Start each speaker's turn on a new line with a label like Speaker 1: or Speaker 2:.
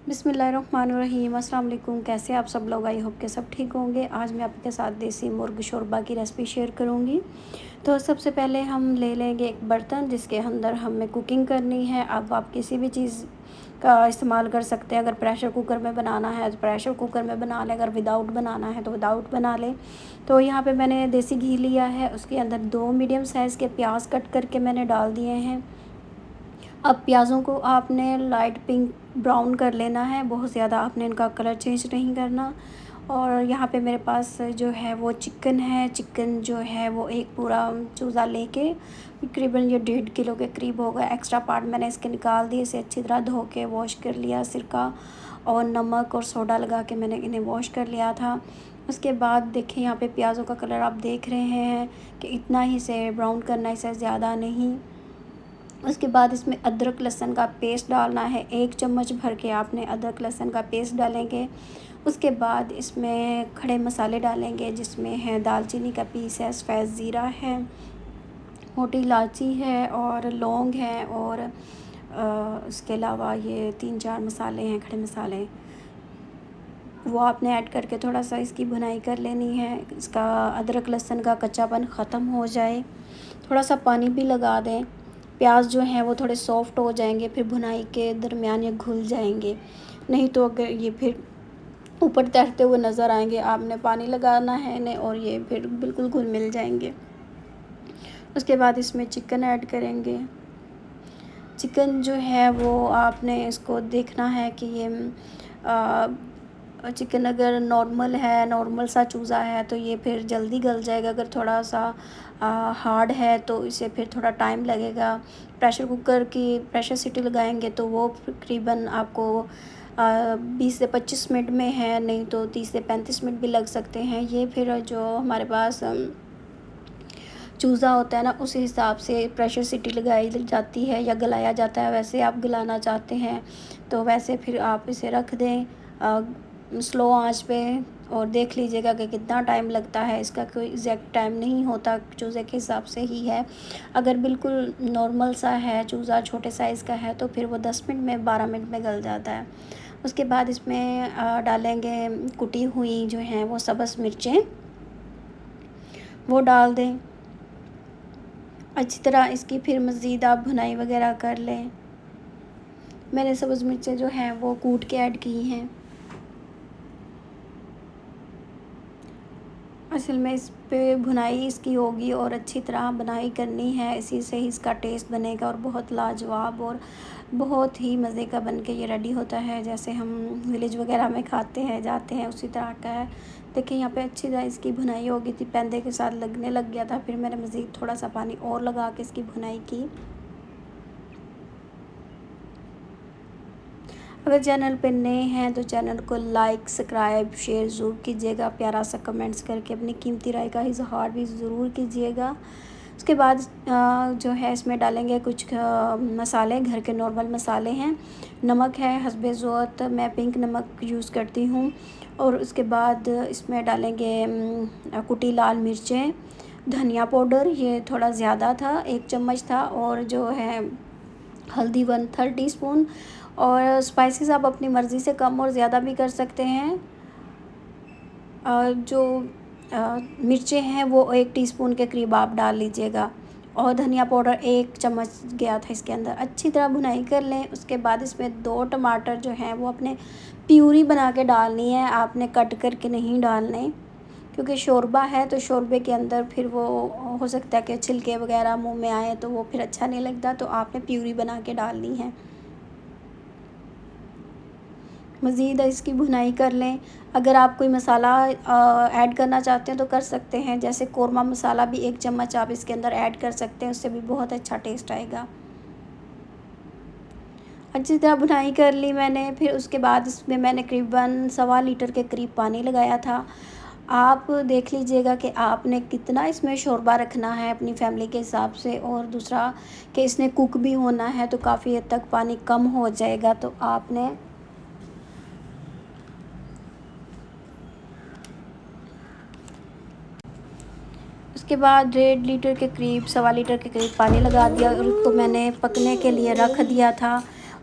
Speaker 1: बिस्मिल्लाहिर्रहमानिर्रहीम। अस्सलाम वालेकुम। कैसे आप सब लोग? आई होप के सब ठीक होंगे। आज मैं आपके साथ देसी मुर्ग शोरबा की रेसिपी शेयर करूंगी। तो सबसे पहले हम ले लेंगे एक बर्तन जिसके अंदर हमें कुकिंग करनी है। अब आप किसी भी चीज़ का इस्तेमाल कर सकते हैं। अगर प्रेशर कुकर में बनाना है तो प्रेशर कुकर में बना लें, अगर विदाउट बनाना है तो विदाउट बना लें। तो यहाँ पे मैंने देसी घी लिया है, उसके अंदर 2 मीडियम साइज़ के प्याज कट करके मैंने डाल दिए हैं। अब प्याज़ों को आपने लाइट पिंक ब्राउन कर लेना है, बहुत ज़्यादा आपने इनका कलर चेंज नहीं करना। और यहाँ पे मेरे पास जो है वो चिकन है। चिकन जो है वो एक पूरा चूज़ा लेके तकरीबन ये 1.5 किलो के करीब होगा। एक्स्ट्रा पार्ट मैंने इसके निकाल दिए, इसे अच्छी तरह धो के वॉश कर लिया। सिरका और नमक और सोडा लगा के मैंने इन्हें वॉश कर लिया था। उसके बाद देखिए यहाँ पे प्याज़ों का कलर आप देख रहे हैं कि इतना ही से ब्राउन करना, इसे ज़्यादा नहीं। उसके बाद इसमें अदरक लहसुन का पेस्ट डालना है। 1 चम्मच भर के आपने अदरक लहसुन का पेस्ट डालेंगे। उसके बाद इसमें खड़े मसाले डालेंगे, जिसमें है दालचीनी का पीस है, सफ़ेद ज़ीरा है, मोटी इलायची है और लौंग है और उसके अलावा ये 3-4 मसाले हैं, खड़े मसाले। वो आपने ऐड करके थोड़ा सा इसकी भुनाई कर लेनी है। इसका अदरक लहसुन का कच्चापन ख़त्म हो जाए। थोड़ा सा पानी भी लगा दें। प्याज जो हैं वो थोड़े सॉफ्ट हो जाएंगे, फिर भुनाई के दरमियान ये घुल जाएंगे। नहीं तो अगर ये फिर ऊपर तैरते हुए नज़र आएंगे, आपने पानी लगाना है इन्हें और ये फिर बिल्कुल घुल मिल जाएंगे। उसके बाद इसमें चिकन ऐड करेंगे। चिकन जो है वो आपने इसको देखना है कि ये चिकन अगर नॉर्मल है, नॉर्मल सा चूज़ा है तो ये फिर जल्दी गल जाएगा। अगर थोड़ा सा हार्ड है तो इसे फिर थोड़ा टाइम लगेगा। प्रेशर कुकर की प्रेशर सीटी लगाएंगे तो वो तकरीबन आपको 20 से 25 मिनट में है, नहीं तो 30 से 35 मिनट भी लग सकते हैं। ये फिर जो हमारे पास चूज़ा होता है ना, उस हिसाब से प्रेशर सीटी लगाई जाती है या गलाया जाता है। वैसे आप गलाना चाहते हैं तो वैसे फिर आप इसे रख दें स्लो आंच पे और देख लीजिएगा कि कितना टाइम लगता है। इसका कोई एग्जैक्ट टाइम नहीं होता, चूज़े के हिसाब से ही है। अगर बिल्कुल नॉर्मल सा है, चूज़ा छोटे साइज़ का है, तो फिर वो 10 मिनट में 12 मिनट में गल जाता है। उसके बाद इसमें डालेंगे कुटी हुई जो हैं वो सब्ज़ मिर्चें, वो डाल दें। अच्छी तरह इसकी फिर मज़ीद आप भुनाई वगैरह कर लें। मैंने सब्ज़ मिर्चें जो हैं वो कूट के ऐड की हैं। असल में इस पे भुनाई इसकी होगी और अच्छी तरह भुनाई करनी है, इसी से ही इसका टेस्ट बनेगा और बहुत लाजवाब और बहुत ही मज़े का बन के ये रेडी होता है। जैसे हम विलेज वगैरह में खाते हैं, जाते हैं, उसी तरह का है। देखिए यहाँ पे अच्छी तरह इसकी भुनाई हो गई थी, पैंदे के साथ लगने लग गया था। फिर मैंने मज़ीद थोड़ा सा पानी और लगा के इसकी भुनाई की। अगर चैनल पे नए हैं तो चैनल को लाइक, सब्सक्राइब, शेयर ज़रूर कीजिएगा। प्यारा सा कमेंट्स करके अपनी कीमती राय का इज़हार भी ज़रूर कीजिएगा। उसके बाद जो है इसमें डालेंगे कुछ मसाले, घर के नॉर्मल मसाले हैं। नमक है हस्बे ज़ौक़, मैं पिंक नमक यूज़ करती हूँ। और उसके बाद इसमें डालेंगे कुटी लाल मिर्चें, धनिया पाउडर ये थोड़ा ज़्यादा था, 1 चम्मच था। और जो है हल्दी 1/3 टीस्पून। और स्पाइसेस आप अपनी मर्ज़ी से कम और ज़्यादा भी कर सकते हैं। जो मिर्चें हैं वो 1 टीस्पून के करीब आप डाल लीजिएगा। और धनिया पाउडर 1 चम्मच गया था इसके अंदर। अच्छी तरह भुनाई कर लें। उसके बाद इसमें 2 टमाटर जो हैं वो अपने प्यूरी बना के डालनी है, आपने कट करके नहीं डालने, क्योंकि शोरबा है तो शोरबे के अंदर फिर वो हो सकता है कि छिलके वगैरह मुंह में आए तो वो फिर अच्छा नहीं लगता। तो आपने प्यूरी बना के डालनी है। मज़ीद इसकी भुनाई कर लें। अगर आप कोई मसाला ऐड करना चाहते हैं तो कर सकते हैं, जैसे कोरमा मसाला भी 1 चम्मच आप इसके अंदर ऐड कर सकते हैं, उससे भी बहुत अच्छा टेस्ट आएगा। अच्छी तरह भुनाई कर ली मैंने। फिर उसके बाद इसमें मैंने करीबन 1.25 लीटर के करीब पानी लगाया था। आप देख लीजिएगा कि आपने कितना इसमें शोरबा रखना है अपनी फैमिली के हिसाब से। और दूसरा कि इसने कुक भी होना है तो काफ़ी हद तक पानी कम हो जाएगा। तो आपने उसके बाद 1.5 लीटर के करीब, 1.25 लीटर के करीब पानी लगा दिया और उसको मैंने पकने के लिए रख दिया था।